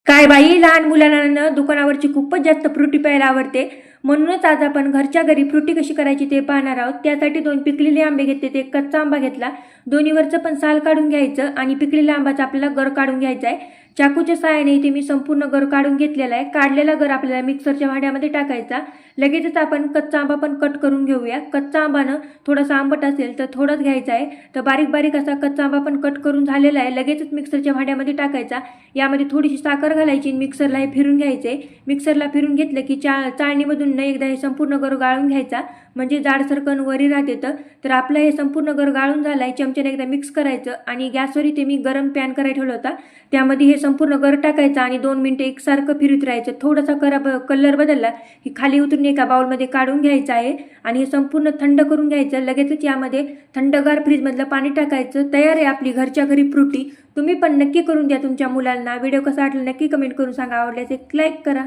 काय बाई, लहान मुलांना दुकानावरची खूपच जास्त फ्रुटी प्यायला आवडते. म्हणूनच आज आपण घरच्या घरी फ्रुटी कशी करायची ते पाहणार आहोत. त्यासाठी 2 पिकलेले आंबे घेतले, ते कच्चा आंबा घेतला. दोन्हीवरचं पण साल काढून घ्यायचं आणि पिकलेल्या आंब्याचा आपल्याला गर काढून घ्यायचा आहे. चाकूच्या सहाय्याने इथे मी संपूर्ण गर काढून घेतलेला आहे. काढलेला गर आपल्याला मिक्सरच्या भांड्यामध्ये टाकायचा. लगेचच आपण कच्चा आंबा पण कट करून घेऊया. कच्चा आंबानं थोडासा आंबट असेल तर थोडाच घ्यायचा आहे. तर बारीक बारीक असा कच्चा आंबा पण कट करून झालेला आहे. लगेचच मिक्सरच्या भांड्यामध्ये टाकायचा. यामध्ये थोडीशी साखर घालायची, मिक्सरला हे फिरून घ्यायचे. मिक्सरला फिरून घेतलं की चाळणीमधून न एकदा हे संपूर्ण गर गाळून घ्यायचा, म्हणजे जाडसरकन वरी राहत येतं. तर आपलं हे संपूर्ण गर गाळून झालं आहे. चमच्याने एकदा मिक्स करायचं आणि गॅसवर इथे मी गरम पॅन करायला ठेवला होता. त्यामध्ये हे संपूर्ण गर टाकायचं आणि 2 मिनिटं एकसारखं फिरत राहायचं. थोडासा कलर बदलला की खाली उतरून एका बाउलमध्ये काढून घ्यायचं आहे आणि हे संपूर्ण थंड करून घ्यायचं. लगेचच यामध्ये थंडगार फ्रीजमधलं पाणी टाकायचं. तयार आहे आपली घरच्या घरी फ्रुटी. तुम्ही पण नक्की करून द्या तुमच्या मुलांना. व्हिडिओ कसा वाटला नक्की कमेंट करून सांगा. आवडल्यास एक लाईक करा.